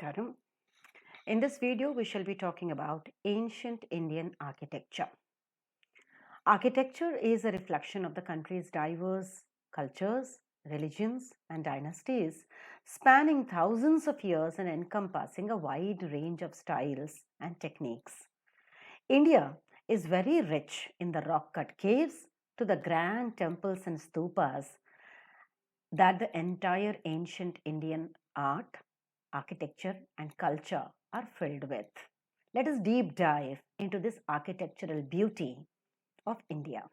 Namaskaram. In this video, we shall be talking about ancient Indian architecture. Architecture is a reflection of the country's diverse cultures, religions, and dynasties, spanning thousands of years and encompassing a wide range of styles and techniques. India is very rich in the rock-cut caves to the grand temples and stupas that the entire ancient Indian art, architecture, and culture are filled with. Let us deep dive into this architectural beauty of India.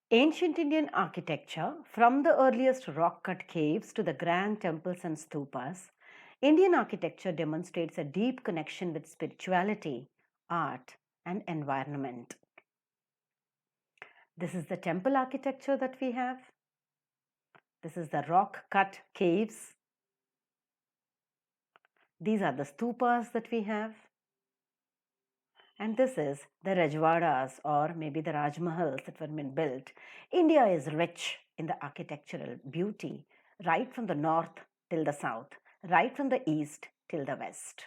Ancient Indian architecture, from the earliest rock cut caves to the grand temples and stupas, Indian architecture demonstrates a deep connection with spirituality, art, and environment. This is the temple architecture that we have. This is the rock cut caves. These are the stupas that we have. And this is the Rajwadas or maybe the Raj Mahals that were been built. India is rich in the architectural beauty, right from the north till the south, right from the east till the west.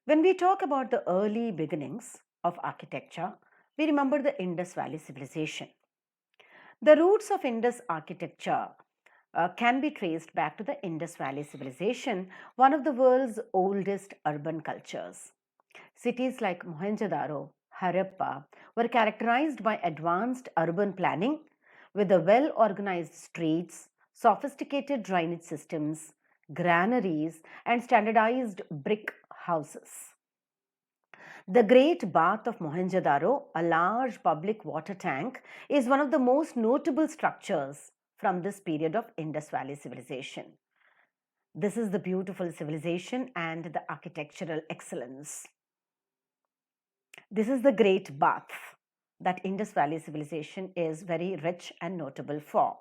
When we talk about the early beginnings of architecture, we remember the Indus Valley civilization. The roots of Indus architecture can be traced back to the Indus Valley civilization, one of the world's oldest urban cultures. Cities like Mohenjo-daro, Harappa were characterized by advanced urban planning with the well-organized streets, sophisticated drainage systems, granaries, and standardized brick houses. The Great Bath of Mohenjo-daro, a large public water tank, is one of the most notable structures from this period of Indus Valley civilization. This is the beautiful civilization and the architectural excellence. This is the Great Bath that Indus Valley civilization is very rich and notable for.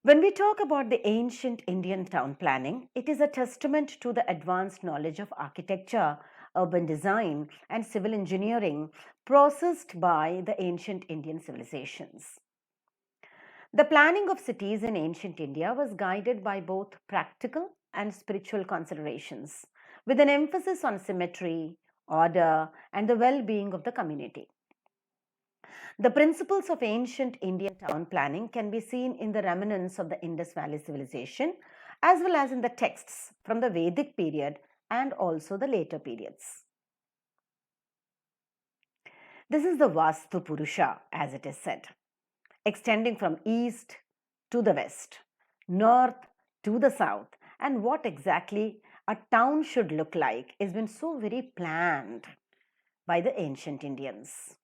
When we talk about the ancient Indian town planning, it is a testament to the advanced knowledge of architecture, urban design, and civil engineering processed by the ancient Indian civilizations. The planning of cities in ancient India was guided by both practical and spiritual considerations, with an emphasis on symmetry, order, and the well-being of the community. The principles of ancient Indian town planning can be seen in the remnants of the Indus Valley civilization, as well as in the texts from the Vedic period and also the later periods. This is the Vastu Purusha, as it is said, extending from east to the west, north to the south, and what exactly a town should look like has been so very planned by the ancient Indians.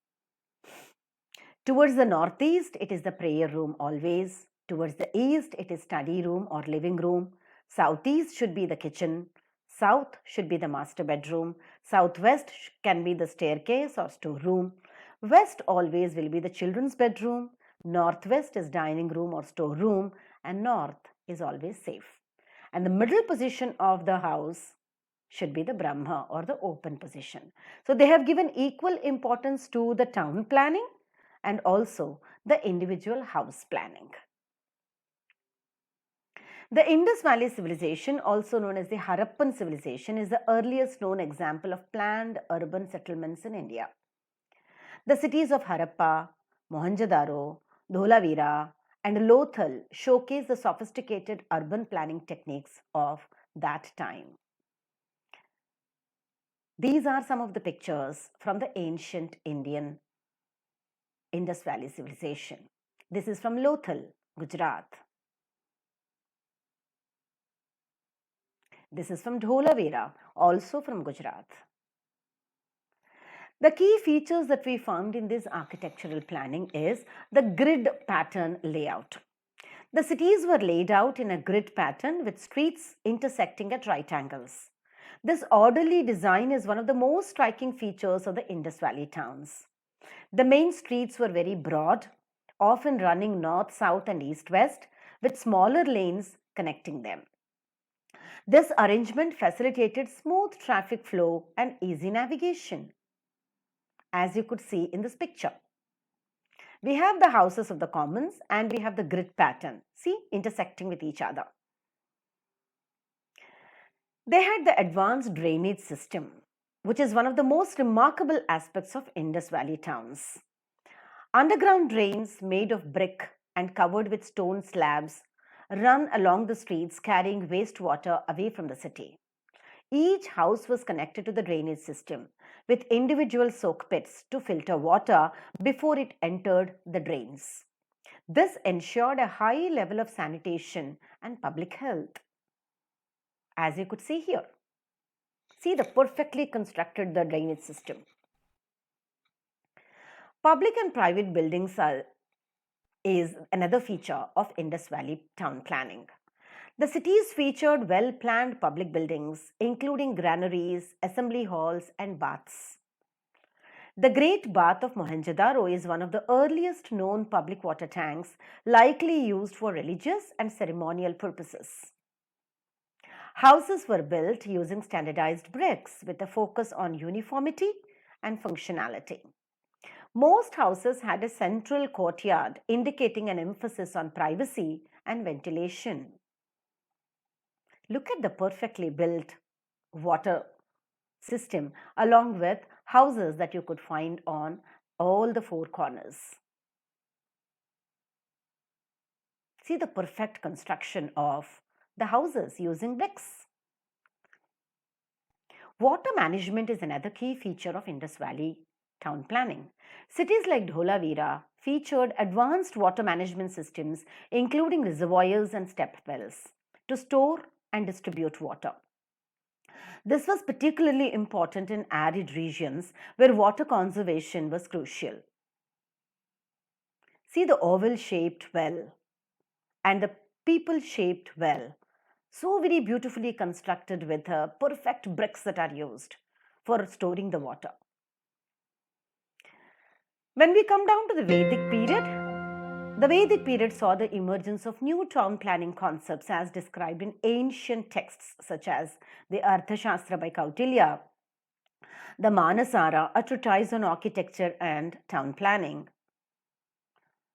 Towards the northeast, it is the prayer room always. Towards the east, it is study room or living room. Southeast should be the kitchen. South should be the master bedroom. Southwest can be the staircase or storeroom. West always will be the children's bedroom. Northwest is dining room or storeroom. And north is always safe. And the middle position of the house should be the Brahma or the open position. So they have given equal importance to the town planning and also the individual house planning. The Indus Valley civilization, also known as the Harappan civilization, is the earliest known example of planned urban settlements in India. The cities of Harappa, Mohenjo-daro, Dholavira, and Lothal showcase the sophisticated urban planning techniques of that time. These are some of the pictures from the ancient Indian Indus Valley civilization. This is from Lothal, Gujarat. This is from Dholavira, also from Gujarat. The key features that we found in this architectural planning is the grid pattern layout. The cities were laid out in a grid pattern with streets intersecting at right angles. This orderly design is one of the most striking features of the Indus Valley towns. The main streets were very broad, often running north, south, and east, west, with smaller lanes connecting them. This arrangement facilitated smooth traffic flow and easy navigation, as you could see in this picture. We have the houses of the commons and we have the grid pattern, see, intersecting with each other. They had the advanced drainage system, which is one of the most remarkable aspects of Indus Valley towns. Underground drains made of brick and covered with stone slabs run along the streets carrying wastewater away from the city. Each house was connected to the drainage system with individual soak pits to filter water before it entered the drains. This ensured a high level of sanitation and public health. As you could see here, see the perfectly constructed the drainage system. Public and private buildings is another feature of Indus Valley town planning. The cities featured well-planned public buildings, including granaries, assembly halls, and baths. The Great Bath of Mohenjo-daro is one of the earliest known public water tanks, likely used for religious and ceremonial purposes. Houses were built using standardized bricks with a focus on uniformity and functionality. Most houses had a central courtyard, indicating an emphasis on privacy and ventilation. Look at the perfectly built water system along with houses that you could find on all the four corners. See the perfect construction of the houses using bricks. Water management is another key feature of Indus Valley town planning. Cities like Dholavira featured advanced water management systems, including reservoirs and step wells, to store and distribute water. This was particularly important in arid regions where water conservation was crucial. See the oval-shaped well and the people-shaped well, so very beautifully constructed with perfect bricks that are used for storing the water. When we come down to the Vedic period saw the emergence of new town planning concepts as described in ancient texts such as the Arthashastra by Kautilya, the Manasara, a treatise on architecture and town planning.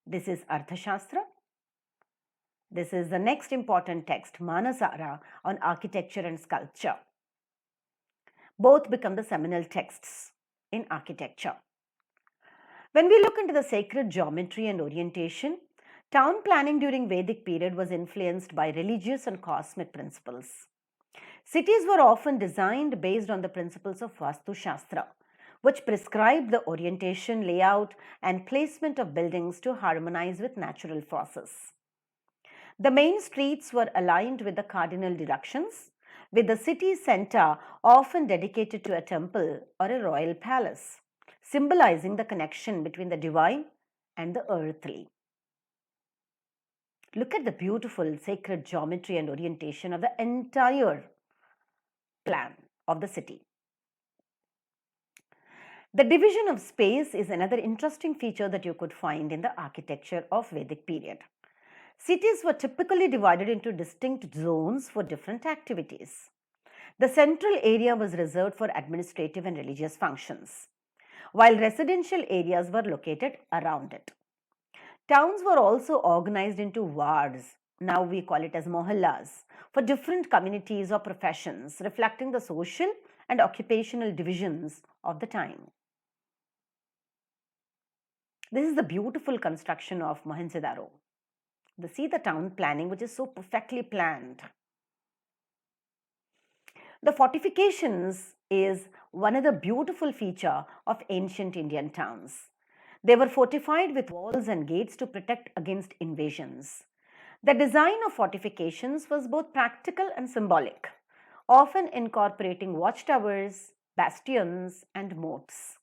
This is Arthashastra. This is the next important text, Manasara, on architecture and sculpture. Both become the seminal texts in architecture. When we look into the sacred geometry and orientation, town planning during Vedic period was influenced by religious and cosmic principles. Cities were often designed based on the principles of Vastu Shastra, which prescribed the orientation, layout, and placement of buildings to harmonize with natural forces. The main streets were aligned with the cardinal directions, with the city center often dedicated to a temple or a royal palace, symbolizing the connection between the divine and the earthly. Look at the beautiful sacred geometry and orientation of the entire plan of the city. The division of space is another interesting feature that you could find in the architecture of Vedic period. Cities were typically divided into distinct zones for different activities. The central area was reserved for administrative and religious functions, while residential areas were located around it. Towns were also organized into wards, now we call it as mohallas, for different communities or professions, reflecting the social and occupational divisions of the time. This is the beautiful construction of Mohenjo-daro. See the town planning, which is so perfectly planned. The fortifications is one other beautiful feature of ancient Indian towns. They were fortified with walls and gates to protect against invasions. The design of fortifications was both practical and symbolic, often incorporating watchtowers, bastions, and moats.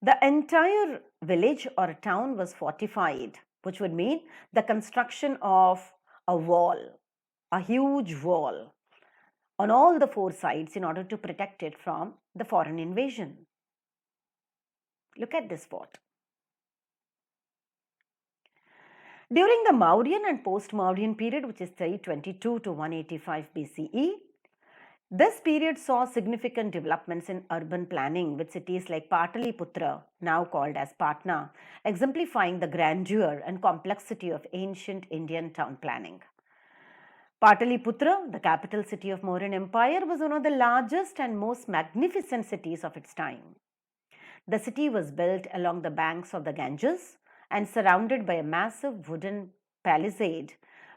The entire village or town was fortified, which would mean the construction of a wall, a huge wall, on all the four sides in order to protect it from the foreign invasion. Look at this fort. During the Mauryan and post-Mauryan period, which is 322 to 185 BCE, This period saw significant developments in urban planning, with cities like Pataliputra, now called as Patna, exemplifying the grandeur and complexity of ancient Indian town planning. Pataliputra, the capital city of Mauryan Empire, was one of the largest and most magnificent cities of its time. The city was built along the banks of the Ganges and surrounded by a massive wooden palisade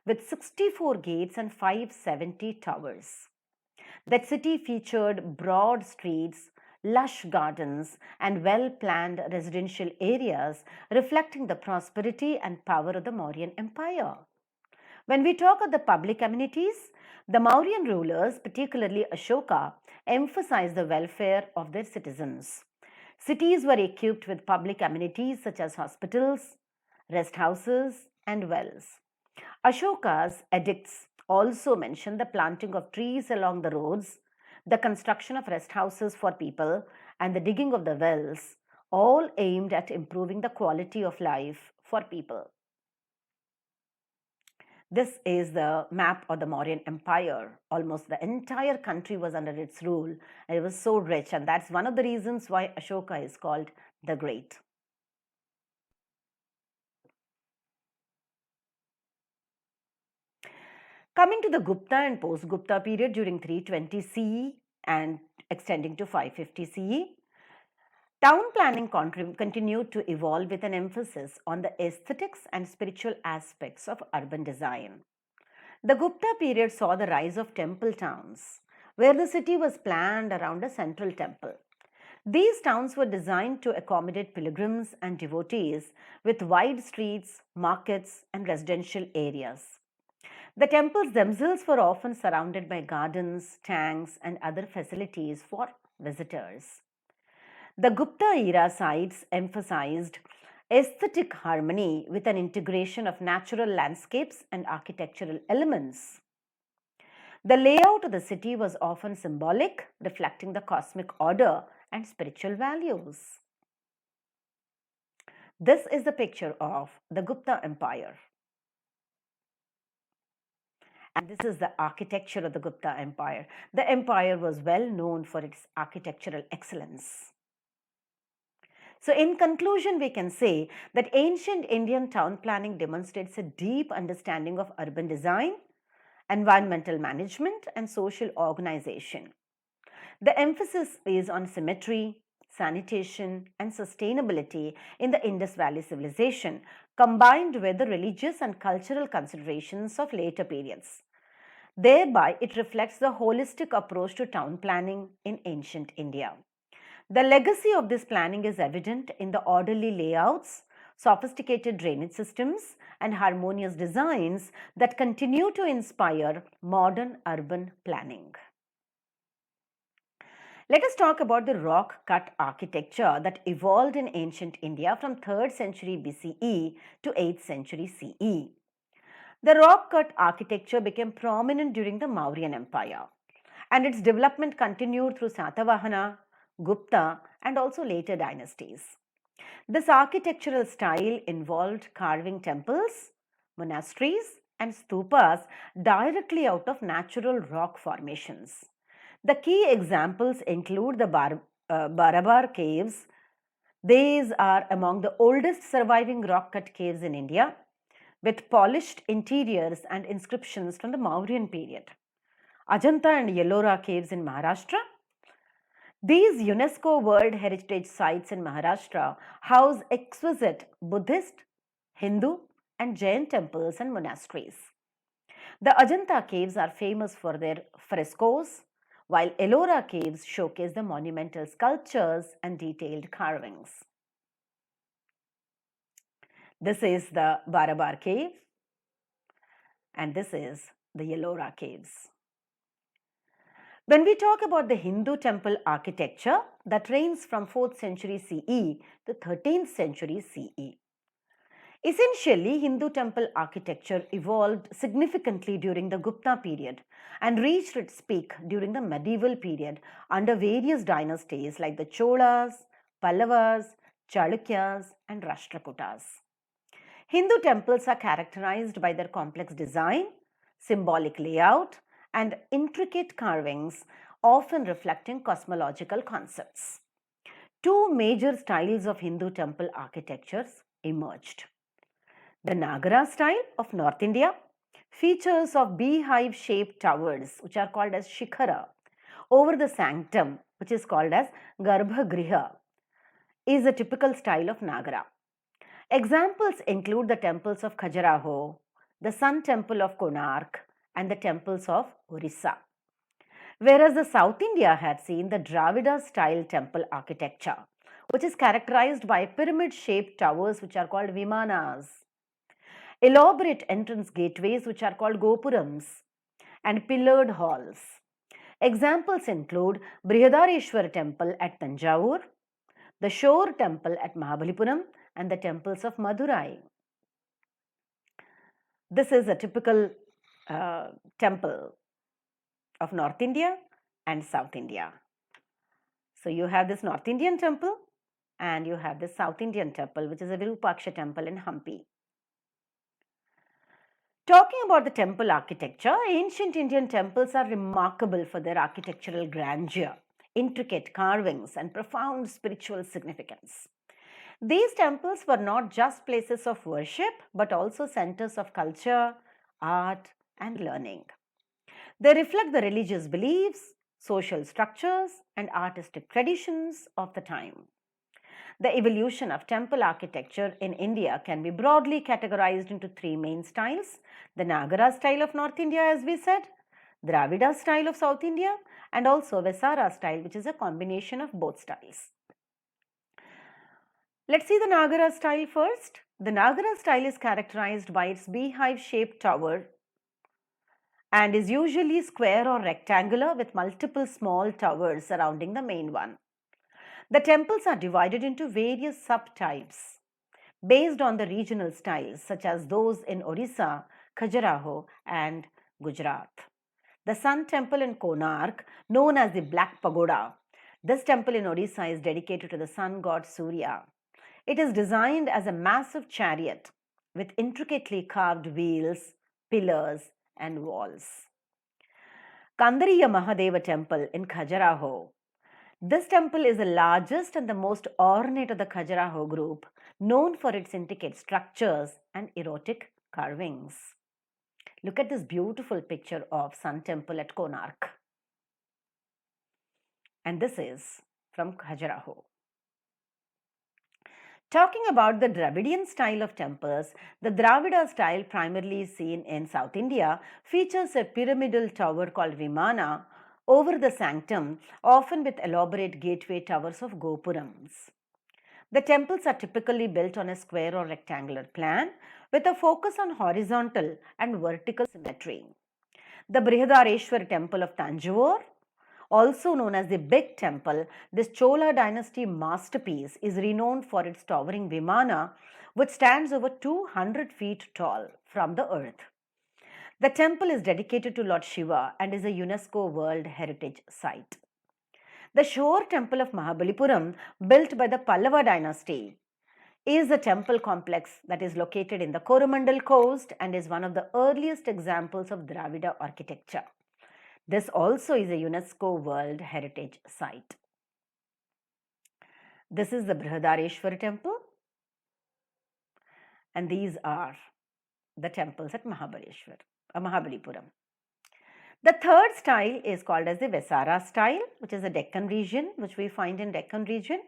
with 64 gates and 570 towers. That city featured broad streets, lush gardens, and well planned residential areas, reflecting the prosperity and power of the Mauryan Empire. When we talk of the public amenities, the Mauryan rulers, particularly Ashoka, emphasized the welfare of their citizens. Cities were equipped with public amenities such as hospitals, rest houses, and wells. Ashoka's edicts also mention the planting of trees along the roads, the construction of rest houses for people, and the digging of the wells, all aimed at improving the quality of life for people. This is the map of the Mauryan Empire. Almost the entire country was under its rule, and it was so rich, and that's one of the reasons why Ashoka is called the Great. Coming to the Gupta and post-Gupta period during 320 CE and extending to 550 CE, town planning continued to evolve with an emphasis on the aesthetics and spiritual aspects of urban design. The Gupta period saw the rise of temple towns, where the city was planned around a central temple. These towns were designed to accommodate pilgrims and devotees with wide streets, markets, and residential areas. The temples themselves were often surrounded by gardens, tanks, and other facilities for visitors. The Gupta era sites emphasized aesthetic harmony with an integration of natural landscapes and architectural elements. The layout of the city was often symbolic, reflecting the cosmic order and spiritual values. This is the picture of the Gupta Empire. And this is the architecture of the Gupta Empire. The empire was well known for its architectural excellence. So, in conclusion, we can say that ancient Indian town planning demonstrates a deep understanding of urban design, environmental management, and social organization. The emphasis is on symmetry, sanitation, and sustainability in the Indus Valley civilization, combined with the religious and cultural considerations of later periods. Thereby, it reflects the holistic approach to town planning in ancient India. The legacy of this planning is evident in the orderly layouts, sophisticated drainage systems, and harmonious designs that continue to inspire modern urban planning. Let us talk about the rock cut architecture that evolved in ancient India from 3rd century BCE to 8th century CE. The rock cut architecture became prominent during the Mauryan Empire, and its development continued through Satavahana, Gupta, and also later dynasties. This architectural style involved carving temples, monasteries, and stupas directly out of natural rock formations. The key examples include the Barabar caves. These are among the oldest surviving rock cut caves in India, with polished interiors and inscriptions from the Mauryan period. Ajanta and Ellora caves in Maharashtra. These UNESCO World Heritage Sites in Maharashtra house exquisite Buddhist, Hindu, and Jain temples and monasteries. The Ajanta caves are famous for their frescoes, while Ellora caves showcase the monumental sculptures and detailed carvings. This is the Barabar cave, and this is the Ellora caves. When we talk about the Hindu temple architecture, that reigns from 4th century CE to 13th century CE. Essentially, Hindu temple architecture evolved significantly during the Gupta period and reached its peak during the medieval period under various dynasties like the Cholas, Pallavas, Chalukyas, and Rashtrakutas. Hindu temples are characterized by their complex design, symbolic layout, and intricate carvings, often reflecting cosmological concepts. Two major styles of Hindu temple architectures emerged. The Nagara style of North India features of beehive-shaped towers, which are called as shikhara, over the sanctum, which is called as Garbhagriha, is a typical style of Nagara. Examples include the temples of Khajuraho, the Sun Temple of Konark, and the temples of Orissa. Whereas the South India had seen the Dravida style temple architecture, which is characterized by pyramid shaped towers which are called Vimanas, elaborate entrance gateways which are called Gopurams, and pillared halls. Examples include Brihadareshwar temple at Tanjavur, the Shore temple at Mahabalipuram, and the temples of Madurai. This is a typical temple of North India and South India. So you have this North Indian temple and you have this South Indian temple, which is a Virupaksha temple in Hampi. Talking about the temple architecture, ancient Indian temples are remarkable for their architectural grandeur, intricate carvings, and profound spiritual significance. These temples were not just places of worship, but also centers of culture, art, and learning. They reflect the religious beliefs, social structures, and artistic traditions of the time. The evolution of temple architecture in India can be broadly categorized into three main styles: the Nagara style of North India, as we said, Dravida style of South India, and also Vesara style, which is a combination of both styles. Let's see the Nagara style first. The Nagara style is characterized by its beehive-shaped tower and is usually square or rectangular with multiple small towers surrounding the main one. The temples are divided into various subtypes based on the regional styles, such as those in Orissa, Khajuraho, and Gujarat. The Sun Temple in Konark, known as the Black Pagoda, this temple in Orissa is dedicated to the sun god Surya. It is designed as a massive chariot with intricately carved wheels, pillars, and walls. Kandariya Mahadeva Temple in Khajuraho. This temple is the largest and the most ornate of the Khajuraho group, known for its intricate structures and erotic carvings. Look at this beautiful picture of Sun Temple at Konark. And this is from Khajuraho. Talking about the Dravidian style of temples, the Dravida style, primarily seen in South India, features a pyramidal tower called Vimana over the sanctum, often with elaborate gateway towers of Gopurams. The temples are typically built on a square or rectangular plan with a focus on horizontal and vertical symmetry. The Brihadareshwar temple of Tanjore, also known as the Big Temple, this Chola dynasty masterpiece is renowned for its towering Vimana, which stands over 200 feet tall from the earth. The temple is dedicated to Lord Shiva and is a UNESCO World Heritage Site. The Shore Temple of Mahabalipuram, built by the Pallava dynasty, is a temple complex that is located in the Coromandel coast and is one of the earliest examples of Dravida architecture. This also is a UNESCO World Heritage Site. This is the Brihadareshwar temple, and these are the temples at Mahabalipuram. The third style is called as the Vesara style, which is a Deccan region, which we find in Deccan region.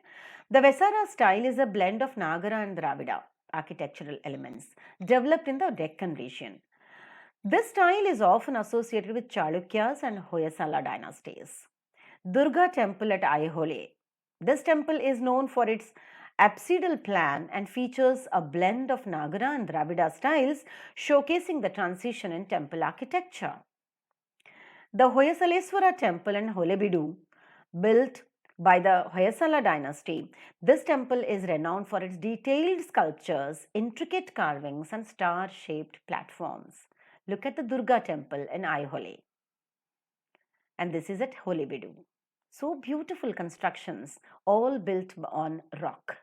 The Vesara style is a blend of Nagara and Dravida architectural elements developed in the Deccan region. This style is often associated with Chalukyas and Hoysala dynasties. Durga Temple at Aihole. This temple is known for its apsidal plan and features a blend of Nagara and Dravida styles, showcasing the transition in temple architecture. The Hoysaleswara temple in Holebidu, built by the Hoysala dynasty, this temple is renowned for its detailed sculptures, intricate carvings, and star-shaped platforms. Look at the Durga temple in Aihole. And this is at Holebidu. So beautiful constructions, all built on rock.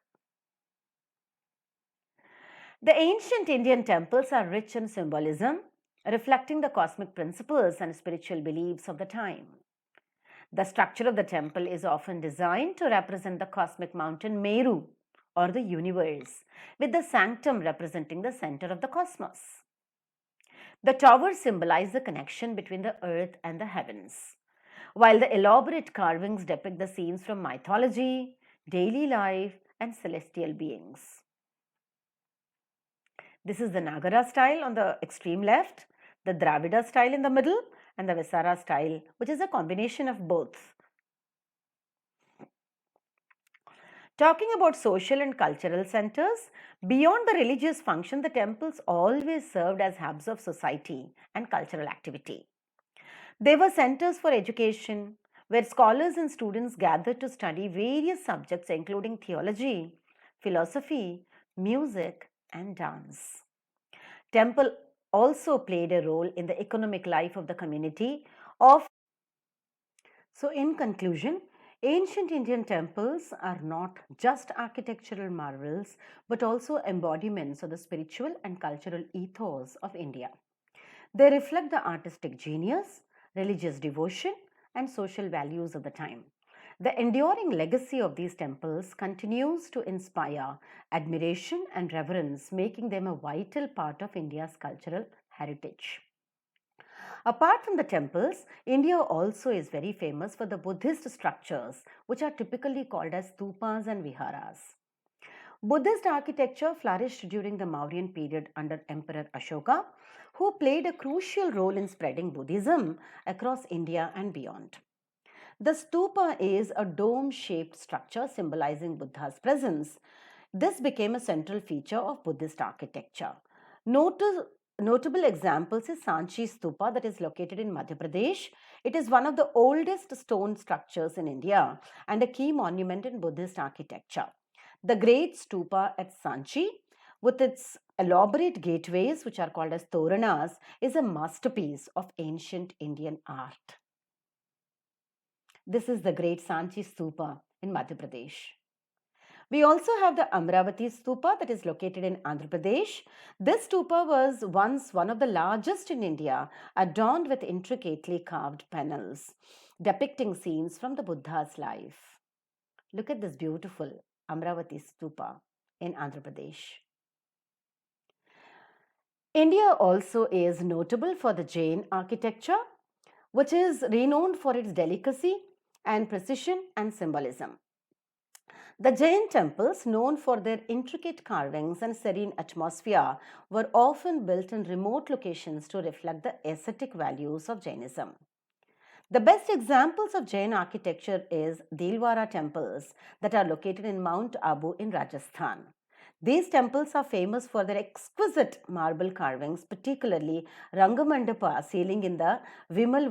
The ancient Indian temples are rich in symbolism reflecting the cosmic principles and spiritual beliefs of the time. The structure of the temple is often designed to represent the cosmic mountain Meru or the universe, with the sanctum representing the center of the cosmos. The towers symbolize the connection between the earth and the heavens, while the elaborate carvings depict the scenes from mythology, daily life, and celestial beings. This is the Nagara style on the extreme left, the Dravida style in the middle, and the Vesara style, which is a combination of both. Talking about social and cultural centers, beyond the religious function, the temples always served as hubs of society and cultural activity. They were centers for education, where scholars and students gathered to study various subjects, including theology, philosophy, music, and dance. Temple also played a role in the economic life of the community of. So, in conclusion, ancient Indian temples are not just architectural marvels but also embodiments of the spiritual and cultural ethos of India. They reflect the artistic genius, religious devotion, and social values of the time. The enduring legacy of these temples continues to inspire admiration and reverence, making them a vital part of India's cultural heritage. Apart from the temples, India also is very famous for the Buddhist structures, which are typically called as stupas and viharas. Buddhist architecture flourished during the Mauryan period under Emperor Ashoka, who played a crucial role in spreading Buddhism across India and beyond. The stupa is a dome shaped structure symbolizing Buddha's presence. This became a central feature of Buddhist architecture. Notable examples is Sanchi Stupa that is located in Madhya Pradesh. It is one of the oldest stone structures in India and a key monument in Buddhist architecture. The Great Stupa at Sanchi, with its elaborate gateways, which are called as Toranas, is a masterpiece of ancient Indian art. This is the Great Sanchi Stupa in Madhya Pradesh. We also have the Amravati Stupa that is located in Andhra Pradesh. This stupa was once one of the largest in India, adorned with intricately carved panels depicting scenes from the Buddha's life. Look at this beautiful Amravati Stupa in Andhra Pradesh. India also is notable for the Jain architecture, which is renowned for its delicacy and precision and symbolism. The Jain temples, known for their intricate carvings and serene atmosphere, were often built in remote locations to reflect the aesthetic values of Jainism. The best examples of Jain architecture is Dilwara temples that are located in Mount Abu in Rajasthan. These temples are famous for their exquisite marble carvings, particularly Rangamandapa ceiling in the Vimal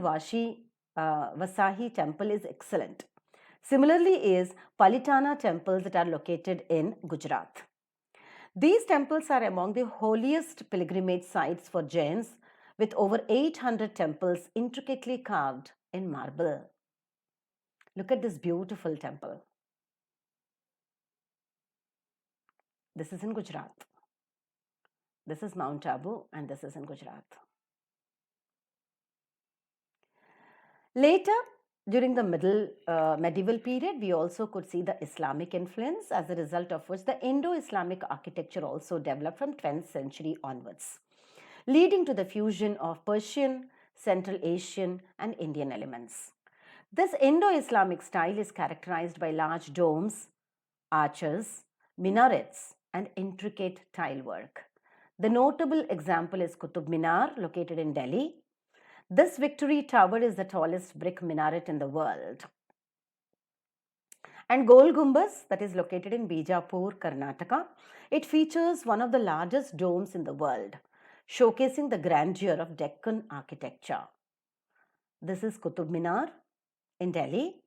Vasahi temple is excellent. Similarly is Palitana temples that are located in Gujarat. These temples are among the holiest pilgrimage sites for Jains, with over 800 temples intricately carved in marble. Look at this beautiful temple. This is in Gujarat. This is Mount Abu and this is in Gujarat. Later, during the medieval period, we also could see the Islamic influence, as a result of which the Indo-Islamic architecture also developed from 10th century onwards, leading to the fusion of Persian, Central Asian and Indian elements. This Indo-Islamic style is characterized by large domes, arches, minarets and intricate tile work. The notable example is Qutub Minar, located in Delhi. This Victory Tower is the tallest brick minaret in the world. And Gol Gumbaz, that is located in Bijapur, Karnataka. It features one of the largest domes in the world, showcasing the grandeur of Deccan architecture. This is Qutub Minar in Delhi,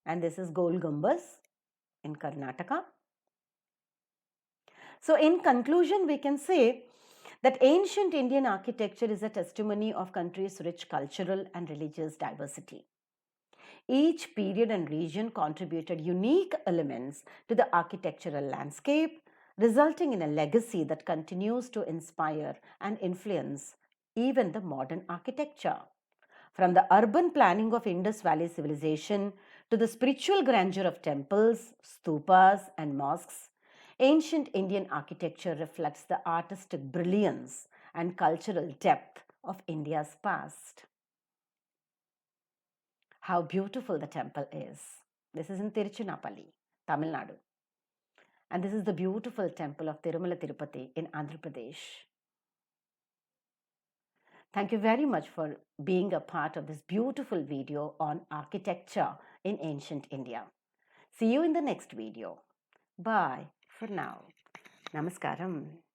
and this is Gol Gumbaz in Karnataka. So, in conclusion, we can say that ancient Indian architecture is a testimony of country's rich cultural and religious diversity. Each period and region contributed unique elements to the architectural landscape, resulting in a legacy that continues to inspire and influence even the modern architecture. From the urban planning of Indus Valley civilization to the spiritual grandeur of temples, stupas, and mosques, ancient Indian architecture reflects the artistic brilliance and cultural depth of India's past. How beautiful the temple is. This is in Tiruchinappalli, Tamil Nadu. And this is the beautiful temple of Tirumala Tirupati in Andhra Pradesh. Thank you very much for being a part of this beautiful video on architecture in ancient India. See you in the next video. Bye for now. Namaskaram.